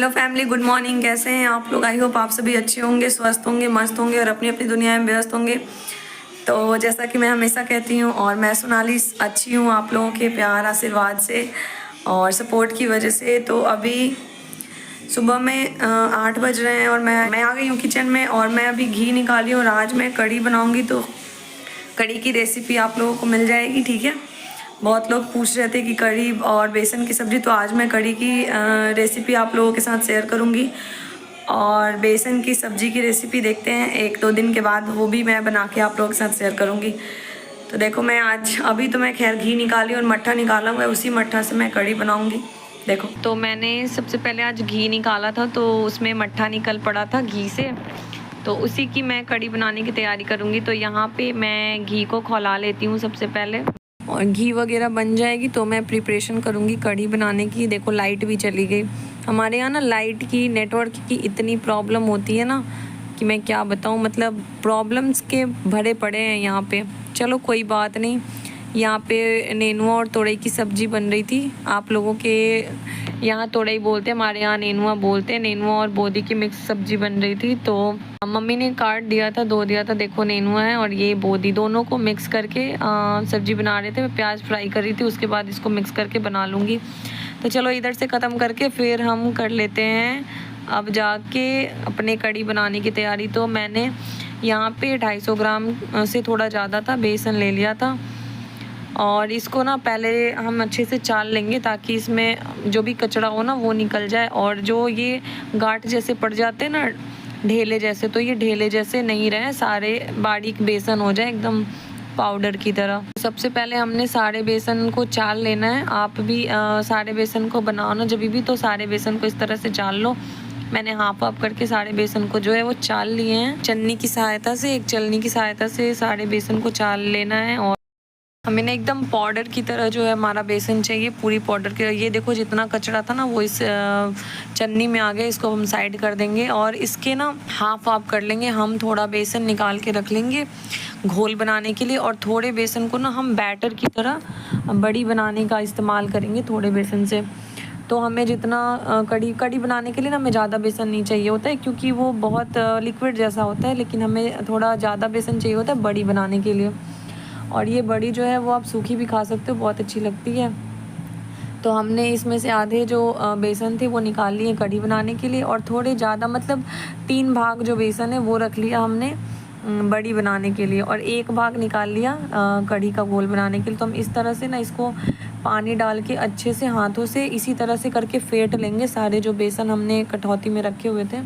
Hello family, good morning. कैसे हैं आप लोग? आई होप आप सभी अच्छे होंगे, स्वस्थ होंगे, मस्त होंगे और अपनी अपनी दुनिया में व्यस्त होंगे। तो जैसा कि मैं हमेशा कहती हूँ, और मैं सोनाली अच्छी हूँ आप लोगों के प्यार आशीर्वाद से और सपोर्ट की वजह से। तो अभी सुबह में 8 बज रहे हैं और मैं आ गई हूँ किचन में और मैं अभी घी निकाली हूँ और आज मैं कढ़ी बनाऊँगी। तो कढ़ी की रेसिपी आप लोगों को मिल जाएगी, ठीक है। बहुत लोग पूछ रहे थे कि कढ़ी और बेसन की सब्ज़ी, तो आज मैं कढ़ी की रेसिपी आप लोगों के साथ शेयर करूंगी और बेसन की सब्ज़ी की रेसिपी देखते हैं 1-2 दिन के बाद, वो भी मैं बना के आप लोगों के साथ शेयर करूंगी। तो देखो, मैं आज अभी तो मैं खैर घी निकाली और मट्ठा निकाला हुआ है, उसी मट्ठा से मैं कढ़ी बनाऊँगी। देखो, तो मैंने सबसे पहले आज घी निकाला था तो उसमें मट्ठा निकल पड़ा था घी से, तो उसी की मैं कढ़ी बनाने की तैयारी करूँगी। तो यहाँ पे मैं घी को खौला लेती हूँ सबसे पहले, और घी वगैरह बन जाएगी तो मैं प्रिपरेशन करूँगी कढ़ी बनाने की। देखो, लाइट भी चली गई हमारे यहाँ ना। लाइट की, नेटवर्क की इतनी प्रॉब्लम होती है ना कि मैं क्या बताऊँ, मतलब प्रॉब्लम्स के भरे पड़े हैं यहाँ पे। चलो कोई बात नहीं। यहाँ पे नेनुआ और तोरई की सब्ज़ी बन रही थी। आप लोगों के यहाँ तोरई बोलते हैं, हमारे यहाँ नेनुआ बोलते हैं। नेनुआ और बोदी की मिक्स सब्ज़ी बन रही थी, तो मम्मी ने काट दिया था, धो दिया था। देखो, नेनुआ है और ये बोदी, दोनों को मिक्स करके सब्ज़ी बना रहे थे। मैं प्याज फ्राई कर रही थी, उसके बाद इसको मिक्स करके बना लूँगी। तो चलो इधर से ख़त्म करके फिर हम कर लेते हैं अब जाके अपने कढ़ी बनाने की तैयारी। तो मैंने यहाँ पे 250 ग्राम से थोड़ा ज़्यादा था बेसन ले लिया था, और इसको ना पहले हम अच्छे से चाल लेंगे ताकि इसमें जो भी कचरा हो ना वो निकल जाए। और जो ये गांठ जैसे पड़ जाते हैं ना, ढेले जैसे, तो ये ढेले जैसे नहीं रहे, सारे बारीक बेसन हो जाए एकदम पाउडर की तरह। सबसे पहले हमने सारे बेसन को चाल लेना है। आप भी सारे बेसन को बनाओ ना जब भी, तो सारे बेसन को इस तरह से चाल लो। मैंने हाफ हाफ करके सारे बेसन को जो है वो चाल लिए हैं चन्नी की सहायता से। एक चलनी की सहायता से सारे बेसन को चाल लेना है। और हमें ना एकदम पाउडर की तरह जो है हमारा बेसन चाहिए, पूरी पाउडर की। ये देखो, जितना कचरा था ना वो इस चन्नी में आ गया। इसको हम साइड कर देंगे और इसके ना हाफ हाफ कर लेंगे। हम थोड़ा बेसन निकाल के रख लेंगे घोल बनाने के लिए, और थोड़े बेसन को ना हम बैटर की तरह बड़ी बनाने का इस्तेमाल करेंगे थोड़े बेसन से। तो हमें जितना कढ़ी बनाने के लिए ना हमें ज़्यादा बेसन नहीं चाहिए होता है, क्योंकि वो बहुत लिक्विड जैसा होता है। लेकिन हमें थोड़ा ज़्यादा बेसन चाहिए होता है बड़ी बनाने के लिए। और ये बड़ी जो है वो आप सूखी भी खा सकते हो, बहुत अच्छी लगती है। तो हमने इसमें से आधे जो बेसन थे वो निकाल लिए कढ़ी बनाने के लिए, और थोड़े ज़्यादा, मतलब 3 भाग जो बेसन है वो रख लिया हमने बड़ी बनाने के लिए, और 1 भाग निकाल लिया कढ़ी का घोल बनाने के लिए। तो हम इस तरह से ना इसको पानी डाल के अच्छे से हाथों से इसी तरह से करके फेंट लेंगे सारे जो बेसन हमने कटौती में रखे हुए थे।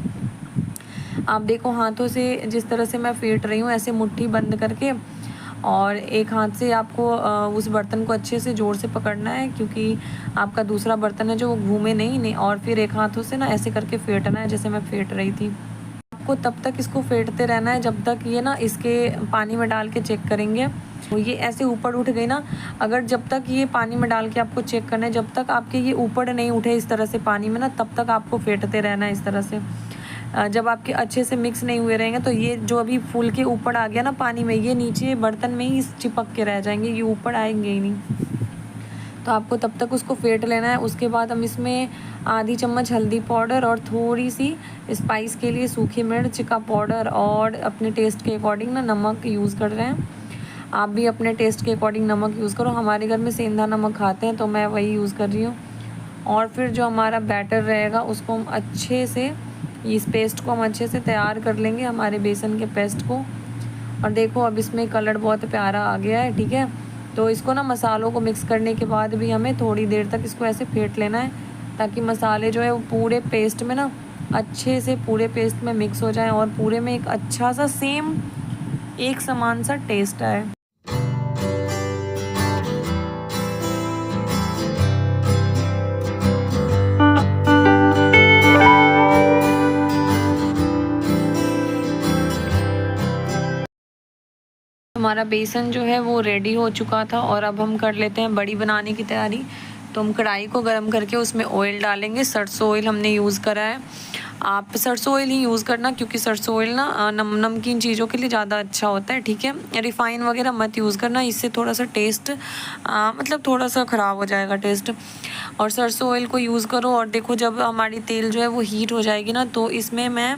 आप देखो, हाथों से जिस तरह से मैं फेंट रही हूँ, ऐसे मुट्ठी बंद करके, और एक हाथ से आपको उस बर्तन को अच्छे से जोर से पकड़ना है, क्योंकि आपका दूसरा बर्तन है जो वो घूमे नहीं। और फिर एक हाथों से ना ऐसे करके फेंटना है जैसे मैं फेंट रही थी। आपको तब तक इसको फेंटते रहना है जब तक ये ना इसके पानी में डाल के चेक करेंगे तो ये ऐसे ऊपर उठ गई ना। अगर जब तक ये पानी में डाल के आपको चेक करना है, जब तक आपके ये ऊपर नहीं उठे इस तरह से पानी में ना, तब तक आपको फेंटते रहना है इस तरह से। जब आपके अच्छे से मिक्स नहीं हुए रहेंगे तो ये जो अभी फूल के ऊपर आ गया ना पानी में, ये नीचे बर्तन में ही चिपक के रह जाएंगे, ये ऊपर आएंगे ही नहीं। तो आपको तब तक उसको फेंट लेना है। उसके बाद हम इसमें आधी चम्मच हल्दी पाउडर और थोड़ी सी स्पाइस के लिए सूखी मिर्च का पाउडर और अपने टेस्ट के अकॉर्डिंग ना नमक यूज़ कर रहे हैं। आप भी अपने टेस्ट के अकॉर्डिंग नमक यूज़ करो। हमारे घर में सेंधा नमक खाते हैं तो मैं वही यूज़ कर रही हूँ। और फिर जो हमारा बैटर रहेगा उसको हम अच्छे से, इस पेस्ट को हम अच्छे से तैयार कर लेंगे, हमारे बेसन के पेस्ट को। और देखो, अब इसमें कलर बहुत प्यारा आ गया है, ठीक है। तो इसको ना मसालों को मिक्स करने के बाद भी हमें थोड़ी देर तक इसको ऐसे फेंट लेना है, ताकि मसाले जो है वो पूरे पेस्ट में ना अच्छे से पूरे पेस्ट में मिक्स हो जाए और पूरे में एक अच्छा सा सेम एक समान सा टेस्ट आए। हमारा बेसन जो है वो रेडी हो चुका था, और अब हम कर लेते हैं बड़ी बनाने की तैयारी। तो हम कढ़ाई को गर्म करके उसमें ऑयल डालेंगे। सरसों ऑयल हमने यूज़ करा है। आप सरसों ऑयल ही यूज़ करना, क्योंकि सरसों ऑयल ना नमकीन चीज़ों के लिए ज़्यादा अच्छा होता है, ठीक है। रिफ़ाइन वगैरह मत यूज़ करना, इससे थोड़ा सा टेस्ट मतलब थोड़ा सा ख़राब हो जाएगा टेस्ट। और सरसों ऑयल को यूज़ करो। और देखो जब हमारी तेल जो है वो हीट हो जाएगी ना, तो इसमें मैं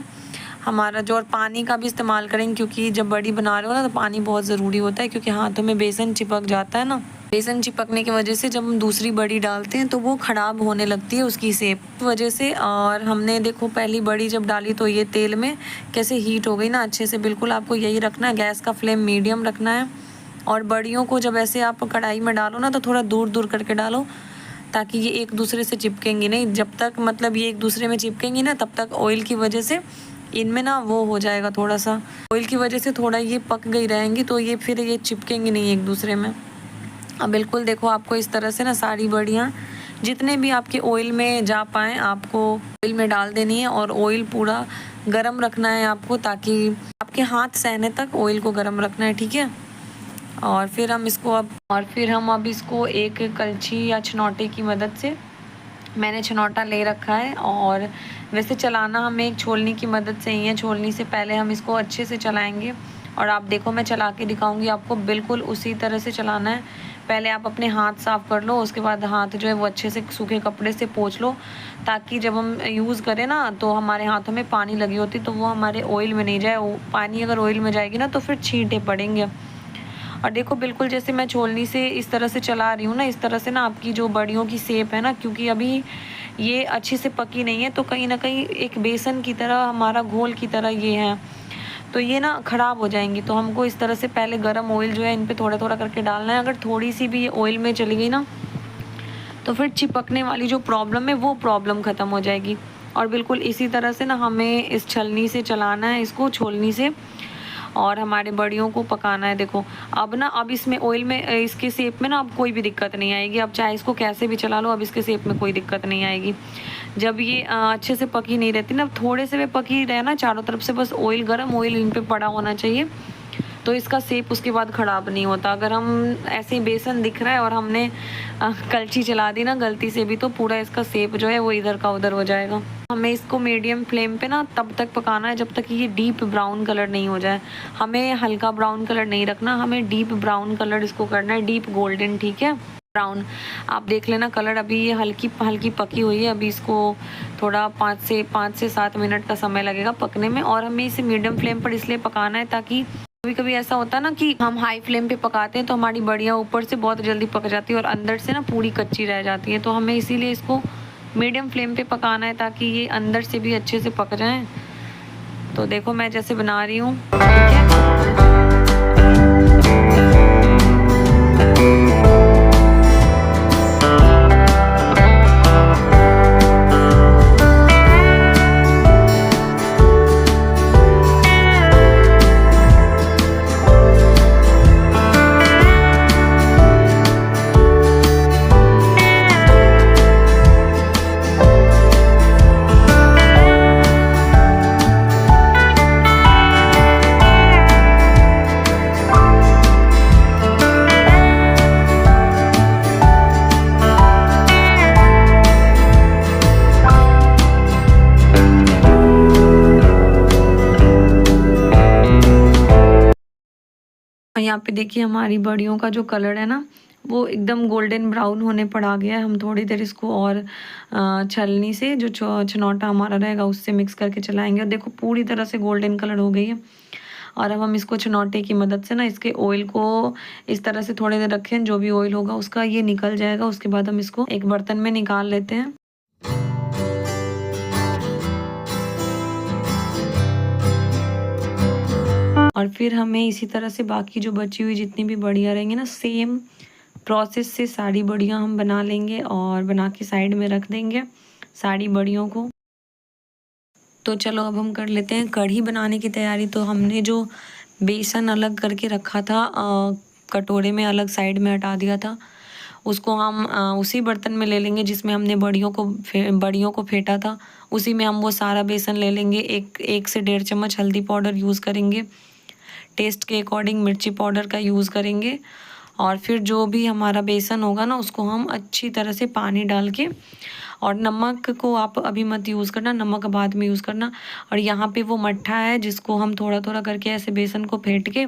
हमारा जो और पानी का भी इस्तेमाल करेंगे, क्योंकि जब बड़ी बना रहे हो ना तो पानी बहुत ज़रूरी होता है, क्योंकि हाथों में बेसन चिपक जाता है ना। बेसन चिपकने की वजह से जब हम दूसरी बड़ी डालते हैं तो वो ख़राब होने लगती है उसकी शेप वजह से। और हमने देखो पहली बड़ी जब डाली तो ये तेल में कैसे हीट हो गई ना अच्छे से। बिल्कुल आपको यही रखना है, गैस का फ्लेम मीडियम रखना है। और बड़ियों को जब ऐसे आप कढ़ाई में डालो ना तो थोड़ा दूर दूर करके डालो, ताकि ये एक दूसरे से चिपकेंगी नहीं। जब तक मतलब ये एक दूसरे में चिपकेंगी ना तब तक ऑयल की वजह से इनमें ना वो हो जाएगा, थोड़ा सा ऑयल की वजह से थोड़ा ये पक गई रहेंगी, तो ये फिर ये चिपकेंगी नहीं एक दूसरे में। अब बिल्कुल देखो आपको इस तरह से ना सारी बड़ियाँ जितने भी आपके ऑयल में जा पाएँ आपको ऑयल में डाल देनी है। और ऑयल पूरा गरम रखना है आपको, ताकि आपके हाथ सहने तक ऑयल को गरम रखना है, ठीक है। और फिर हम अब इसको एक कलछी या छनौटे की मदद से, मैंने छनौटा ले रखा है। और वैसे चलाना हमें एक छोलनी की मदद से ही है। छोलनी से पहले हम इसको अच्छे से चलाएंगे। और आप देखो मैं चला के दिखाऊंगी आपको, बिल्कुल उसी तरह से चलाना है। पहले आप अपने हाथ साफ़ कर लो, उसके बाद हाथ जो है वो अच्छे से सूखे कपड़े से पोंछ लो, ताकि जब हम यूज़ करें ना तो हमारे हाथों में पानी लगी होती तो वो हमारे ऑयल में नहीं जाए। पानी अगर ऑयल में जाएगी ना तो फिर छींटे पड़ेंगे। और देखो बिल्कुल जैसे मैं छोलनी से इस तरह से चला रही हूँ ना, इस तरह से ना आपकी जो बड़ियों की शेप है ना, क्योंकि अभी ये अच्छे से पकी नहीं है तो कहीं ना कहीं एक बेसन की तरह, हमारा घोल की तरह ये है, तो ये ना ख़राब हो जाएंगी। तो हमको इस तरह से पहले गरम ऑयल जो है इन पे थोड़ा थोड़ा करके डालना है। अगर थोड़ी सी भी ये ऑयल में चली गई ना तो फिर चिपकने वाली जो प्रॉब्लम है वो प्रॉब्लम ख़त्म हो जाएगी। और बिल्कुल इसी तरह से ना हमें इस छलनी से चलाना है इसको, छोलनी से, और हमारे बड़ियों को पकाना है। देखो अब इसमें ऑयल में इसके शेप में ना अब कोई भी दिक्कत नहीं आएगी। अब चाहे इसको कैसे भी चला लो, अब इसके शेप में कोई दिक्कत नहीं आएगी। जब ये अच्छे से पकी नहीं रहती ना, थोड़े से वे पकी रहे ना चारों तरफ से, बस ऑयल गरम ऑयल इन पे पड़ा होना चाहिए, तो इसका शेप उसके बाद ख़राब नहीं होता। अगर हम ऐसे ही बेसन दिख रहा है और हमने कलछी चला दी ना गलती से भी, तो पूरा इसका शेप जो है वो इधर का उधर हो जाएगा। हमें इसको मीडियम फ्लेम पे ना तब तक पकाना है जब तक ये डीप ब्राउन कलर नहीं हो जाए। हमें हल्का ब्राउन कलर नहीं रखना, हमें डीप ब्राउन कलर इसको करना है, डीप गोल्डन, ठीक है, ब्राउन। आप देख लेना कलर, अभी ये हल्की हल्की पकी हुई है। अभी इसको थोड़ा 5 से 7 मिनट का समय लगेगा पकने में। और हमें इसे मीडियम फ्लेम पर इसलिए पकाना है ताकि कभी कभी ऐसा होता है ना कि हम हाई फ्लेम पे पकाते हैं तो हमारी बड़ियाँ ऊपर से बहुत जल्दी पक जाती है और अंदर से ना पूरी कच्ची रह जाती है। तो हमें इसीलिए इसको मीडियम फ्लेम पे पकाना है ताकि ये अंदर से भी अच्छे से पक जाएं। तो देखो मैं जैसे बना रही हूँ, ठीक है। यहाँ पे देखिए हमारी बड़ियों का जो कलर है ना वो एकदम गोल्डन ब्राउन होने पर आ गया है। हम थोड़ी देर इसको और छलनी से जो छनौटा हमारा रहेगा उससे मिक्स करके चलाएंगे। और देखो पूरी तरह से गोल्डन कलर हो गई है। और अब हम इसको छनौटे की मदद से ना इसके ऑयल को इस तरह से थोड़ी देर रखें, जो भी ऑयल होगा उसका ये निकल जाएगा। उसके बाद हम इसको एक बर्तन में निकाल लेते हैं। और फिर हमें इसी तरह से बाकी जो बची हुई जितनी भी बड़ियाँ रहेंगी ना, सेम प्रोसेस से सारी बड़ियाँ हम बना लेंगे और बना के साइड में रख देंगे सारी बड़ियों को। तो चलो अब हम कर लेते हैं कढ़ी बनाने की तैयारी। तो हमने जो बेसन अलग करके रखा था, कटोरे में अलग साइड में हटा दिया था, उसको हम उसी बर्तन में ले लेंगे जिसमें हमने बड़ियों को फेंटा था। उसी में हम वो सारा बेसन ले लेंगे। 1 से 1.5 चम्मच हल्दी पाउडर यूज़ करेंगे, टेस्ट के अकॉर्डिंग मिर्ची पाउडर का यूज़ करेंगे। और फिर जो भी हमारा बेसन होगा ना उसको हम अच्छी तरह से पानी डाल के और नमक को आप अभी मत यूज़ करना, नमक बाद में यूज़ करना। और यहाँ पे वो मट्ठा है जिसको हम थोड़ा थोड़ा करके ऐसे बेसन को फेंट के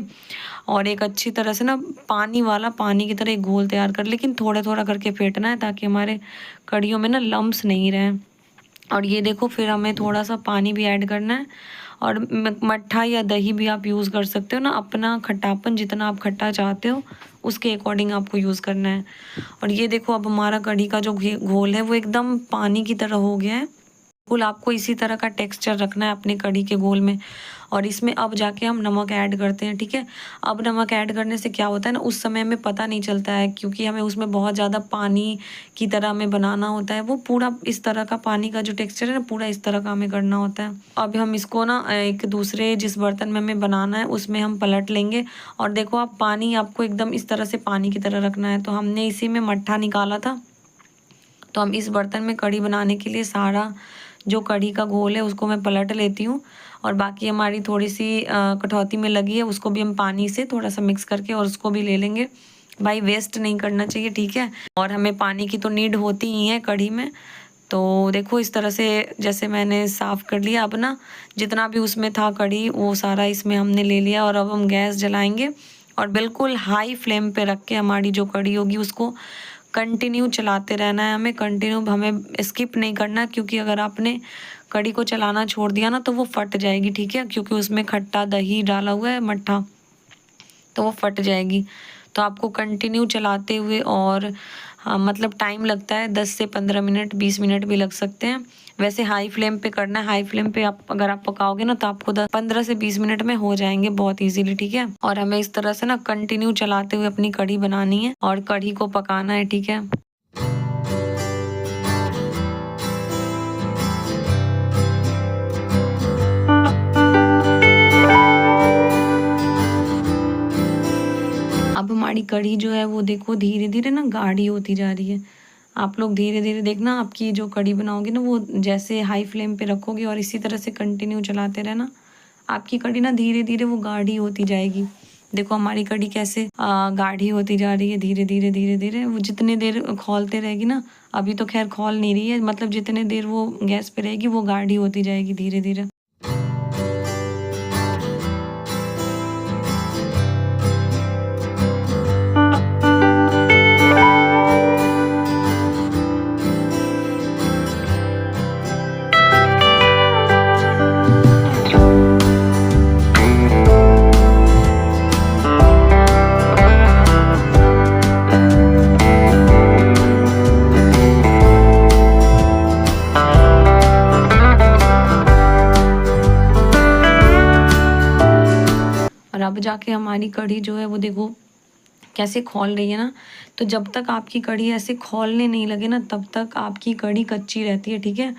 और एक अच्छी तरह से ना पानी की तरह एक घोल तैयार कर, लेकिन थोड़ा थोड़ा करके फेंटना है ताकि हमारे कड़ियों में ना लम्स नहीं रहें। और ये देखो फिर हमें थोड़ा सा पानी भी ऐड करना है। और मट्ठा या दही भी आप यूज़ कर सकते हो ना, अपना खट्टापन जितना आप खट्टा चाहते हो उसके अकॉर्डिंग आपको यूज़ करना है। और ये देखो अब हमारा कढ़ी का जो घोल है वो एकदम पानी की तरह हो गया है। बिल्कुल आपको इसी तरह का टेक्सचर रखना है अपने कढ़ी के घोल में। और इसमें अब जाके हम नमक ऐड करते हैं, ठीक है। अब नमक ऐड करने से क्या होता है ना, उस समय हमें पता नहीं चलता है क्योंकि हमें उसमें बहुत ज़्यादा पानी की तरह हमें बनाना होता है। वो पूरा इस तरह का पानी का जो टेक्सचर है ना, पूरा इस तरह का हमें करना होता है। अब हम इसको ना एक दूसरे जिस बर्तन में हमें बनाना है उसमें हम पलट लेंगे। और देखो आप पानी आपको एकदम इस तरह से पानी की तरह रखना है। तो हमने इसी में मट्ठा निकाला था, तो हम इस बर्तन में कढ़ी बनाने के लिए सारा जो कढ़ी का घोल है उसको मैं पलट लेती हूँ। और बाकी हमारी थोड़ी सी कटौती में लगी है उसको भी हम पानी से थोड़ा सा मिक्स करके और उसको भी ले लेंगे। भाई वेस्ट नहीं करना चाहिए, ठीक है। और हमें पानी की तो नीड होती ही है कढ़ी में। तो देखो इस तरह से जैसे मैंने साफ़ कर लिया। अब ना जितना भी उसमें था कढ़ी वो सारा इसमें हमने ले लिया। और अब हम गैस जलाएंगे और बिल्कुल हाई फ्लेम पे रख के हमारी जो कढ़ी होगी उसको कंटिन्यू चलाते रहना है। हमें कंटिन्यू, हमें स्किप नहीं करना, क्योंकि अगर आपने कढ़ी को चलाना छोड़ दिया ना तो वो फट जाएगी, ठीक है। क्योंकि उसमें खट्टा दही डाला हुआ है मट्ठा, तो वो फट जाएगी। तो आपको कंटिन्यू चलाते हुए और हाँ मतलब टाइम लगता है 10 से 15 मिनट, 20 मिनट भी लग सकते हैं। वैसे हाई फ्लेम पे करना है। हाई फ्लेम पे आप अगर आप पकाओगे ना तो आपको 15 से 20 मिनट में हो जाएंगे बहुत इजीली, ठीक है। और हमें इस तरह से ना कंटिन्यू चलाते हुए अपनी कढ़ी बनानी है और कढ़ी को पकाना है, ठीक है। अब हमारी कढ़ी जो है वो देखो धीरे धीरे ना गाढ़ी होती जा रही है। आप लोग धीरे धीरे देखना, आपकी जो कढ़ी बनाओगे ना वो जैसे हाई फ्लेम पे रखोगे और इसी तरह से कंटिन्यू चलाते रहना, आपकी कढ़ी ना धीरे धीरे वो गाढ़ी होती जाएगी। देखो हमारी कढ़ी कैसे गाढ़ी होती जा रही है धीरे धीरे धीरे धीरे। वो जितनी देर खौलते रहेगी ना, अभी तो खैर खौल नहीं रही है, मतलब जितने देर वो गैस पे रहेगी वो गाढ़ी होती जाएगी धीरे धीरे। और अब जाके हमारी कढ़ी जो है वो देखो कैसे खौल रही है ना। तो जब तक आपकी कढ़ी ऐसे खौलने नहीं लगे ना तब तक आपकी कढ़ी कच्ची रहती है, ठीक है।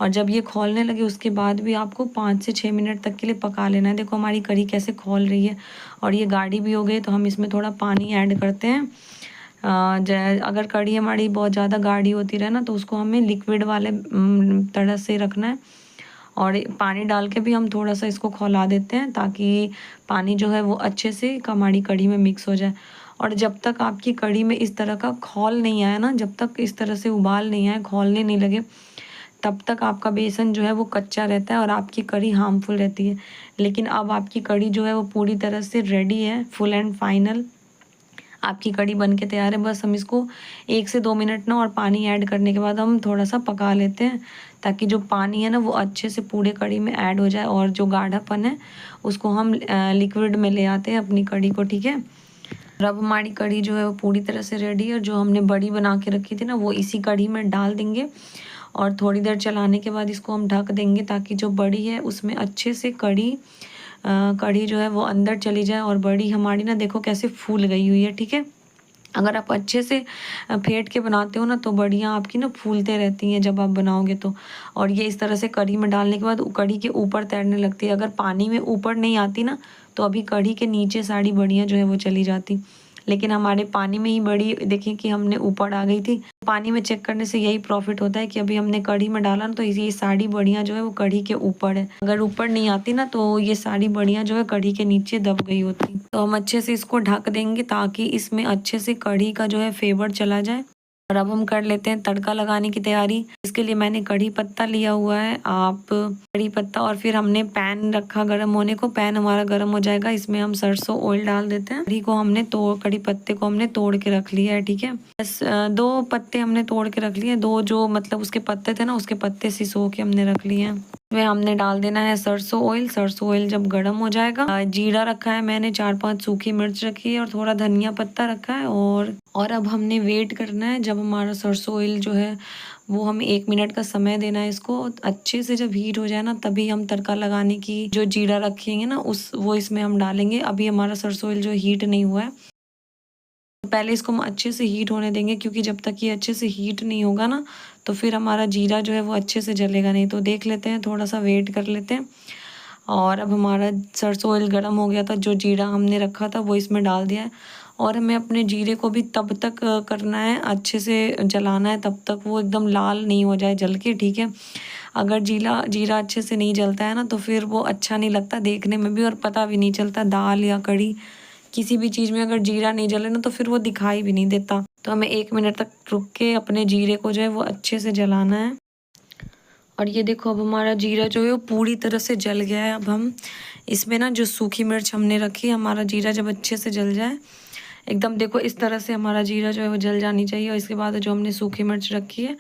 और जब ये खौलने लगे उसके बाद भी आपको 5 से 6 मिनट तक के लिए पका लेना है। देखो हमारी कढ़ी कैसे खौल रही है और ये गाढ़ी भी हो गई। तो हम इसमें थोड़ा पानी ऐड करते हैं। अगर कढ़ी हमारी बहुत ज़्यादा गाढ़ी होती रहे ना तो उसको हमें लिक्विड वाले तरह से रखना है। और पानी डाल के भी हम थोड़ा सा इसको खौला देते हैं ताकि पानी जो है वो अच्छे से हमारी कढ़ी में मिक्स हो जाए। और जब तक आपकी कढ़ी में इस तरह का खौल नहीं आया ना, जब तक इस तरह से उबाल नहीं आए, खौलने नहीं लगे, तब तक आपका बेसन जो है वो कच्चा रहता है और आपकी कढ़ी हार्मफुल रहती है। लेकिन अब आपकी कढ़ी जो है वो पूरी तरह से रेडी है, फुल एंड फाइनल आपकी कढ़ी बन के तैयार है। बस हम इसको 1 से 2 मिनट ना और पानी ऐड करने के बाद हम थोड़ा सा पका लेते हैं ताकि जो पानी है ना वो अच्छे से पूरे कढ़ी में ऐड हो जाए और जो गाढ़ापन है उसको हम लिक्विड में ले आते हैं अपनी कढ़ी को, ठीक है। और अब हमारी कढ़ी जो है वो पूरी तरह से रेडी है। और जो हमने बड़ी बना के रखी थी ना वो इसी कढ़ी में डाल देंगे और थोड़ी देर चलाने के बाद इसको हम ढक देंगे ताकि जो बड़ी है उसमें अच्छे से कढ़ी जो है वो अंदर चली जाए। और बड़ी हमारी ना देखो कैसे फूल गई हुई है, ठीक है। अगर आप अच्छे से फेंट के बनाते हो ना तो बढ़िया आपकी ना फूलते रहती हैं जब आप बनाओगे तो। और ये इस तरह से कढ़ी में डालने के बाद कढ़ी के ऊपर तैरने लगती है। अगर पानी में ऊपर नहीं आती ना तो अभी कढ़ी के नीचे सारी बड़ियाँ जो है वो चली जाती। लेकिन हमारे पानी में ही बड़ी देखिए कि हमने ऊपर आ गई थी। पानी में चेक करने से यही प्रॉफिट होता है कि अभी हमने कढ़ी में डाला ना तो ये सारी बड़ियाँ जो है वो कढ़ी के ऊपर है। अगर ऊपर नहीं आती ना तो ये सारी बड़ियाँ जो है कढ़ी के नीचे दब गई होती। तो हम अच्छे से इसको ढक देंगे ताकि इसमें अच्छे से कढ़ी का जो है फ्लेवर चला जाए। और अब हम कर लेते हैं तड़का लगाने की तैयारी। इसके लिए मैंने कढ़ी पत्ता लिया हुआ है, आप कढ़ी पत्ता, और फिर हमने पैन रखा गर्म होने को। पैन हमारा गर्म हो जाएगा, इसमें हम सरसों ऑयल डाल देते हैं। कढ़ी पत्ते को हमने तोड़ के रख लिया है, ठीक है। बस 2 पत्ते हमने तोड़ के रख लिए, 2 जो मतलब उसके पत्ते थे ना, उसके पत्ते सिसो के हमने रख लिए हैं। इसमें हमने डाल देना है सरसों ऑयल। सरसों ऑयल जब गर्म हो जाएगा, जीरा रखा है मैंने, 4-5 सूखी मिर्च रखी है और थोड़ा धनिया पत्ता रखा है। और अब हमने वेट करना है जब हमारा सरसों ऑयल जो है वो हमें 1 मिनट का समय देना है इसको। अच्छे से जब हीट हो जाए ना, तभी हम तड़का लगाने की जो जीरा रखेंगे ना वो इसमें हम डालेंगे। अभी हमारा सरसों ऑयल जो हीट नहीं हुआ है, तो पहले इसको हम अच्छे से हीट होने देंगे, क्योंकि जब तक ये अच्छे से हीट नहीं होगा ना, तो फिर हमारा जीरा जो है वो अच्छे से जलेगा नहीं। तो देख लेते हैं, थोड़ा सा वेट कर लेते हैं। और अब हमारा सरसों ऑयल गर्म हो गया था, जो जीरा हमने रखा था वो इसमें डाल दिया है। और हमें अपने जीरे को भी तब तक करना है, अच्छे से जलाना है, तब तक वो एकदम लाल नहीं हो जाए जल के, ठीक है। अगर जीरा अच्छे से नहीं जलता है ना, तो फिर वो अच्छा नहीं लगता देखने में भी, और पता भी नहीं चलता। दाल या कढ़ी किसी भी चीज़ में अगर जीरा नहीं जले ना, तो फिर वो दिखाई भी नहीं देता। तो हमें 1 मिनट तक रुक के अपने जीरे को जो है वो अच्छे से जलाना है। और ये देखो, अब हमारा जीरा जो है वो पूरी तरह से जल गया है। अब हम इसमें ना जो सूखी मिर्च हमने रखी, हमारा जीरा जब अच्छे से जल जाए एकदम, देखो इस तरह से हमारा जीरा जो है वो जल जानी चाहिए। और इसके बाद जो हमने सूखी मिर्च रखी है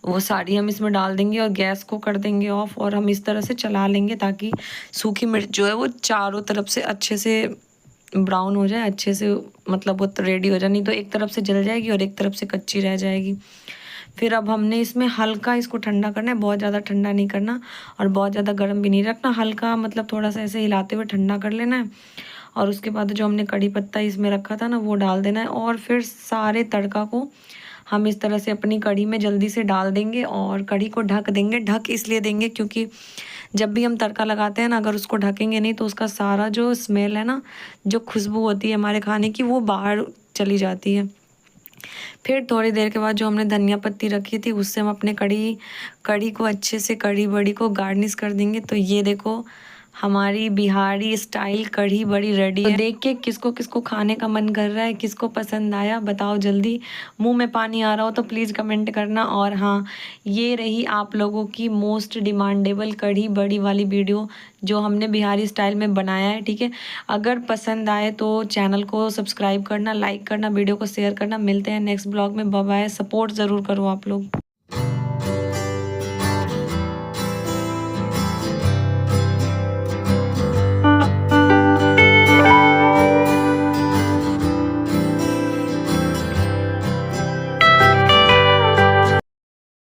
वो सारी हम इसमें डाल देंगे और गैस को कर देंगे ऑफ। और हम इस तरह से चला लेंगे ताकि सूखी मिर्च जो है वो चारों तरफ से अच्छे से ब्राउन हो जाए, अच्छे से मतलब वो रेडी हो जाए। नहीं तो एक तरफ से जल जाएगी और एक तरफ से कच्ची रह जाएगी। फिर अब हमने इसमें हल्का इसको ठंडा करना है, बहुत ज़्यादा ठंडा नहीं करना और बहुत ज़्यादा गर्म भी नहीं रखना, हल्का मतलब थोड़ा सा ऐसे हिलाते हुए ठंडा कर लेना है। और उसके बाद जो हमने कड़ी पत्ता इसमें रखा था ना, वो डाल देना है। और फिर सारे तड़का को हम इस तरह से अपनी कढ़ी में जल्दी से डाल देंगे और कढ़ी को ढक देंगे। ढक इसलिए देंगे क्योंकि जब भी हम तड़का लगाते हैं ना, अगर उसको ढकेंगे नहीं तो उसका सारा जो स्मेल है ना, जो खुशबू होती है हमारे खाने की, वो बाहर चली जाती है। फिर थोड़ी देर के बाद जो हमने धनिया पत्ती रखी थी, उससे हम अपने कढ़ी को अच्छे से, कढ़ी बड़ी को गार्निश कर देंगे। तो ये देखो, हमारी बिहारी स्टाइल कढ़ी बड़ी रेडी है। तो देख के किसको किसको खाने का मन कर रहा है, किसको पसंद आया बताओ जल्दी। मुंह में पानी आ रहा हो तो प्लीज़ कमेंट करना। और हाँ, ये रही आप लोगों की मोस्ट डिमांडेबल कढ़ी बड़ी वाली वीडियो जो हमने बिहारी स्टाइल में बनाया है, ठीक है। अगर पसंद आए तो चैनल को सब्सक्राइब करना, लाइक करना, वीडियो को शेयर करना। मिलते हैं नेक्स्ट ब्लॉग में, बाय बाय। सपोर्ट ज़रूर करो आप लोग।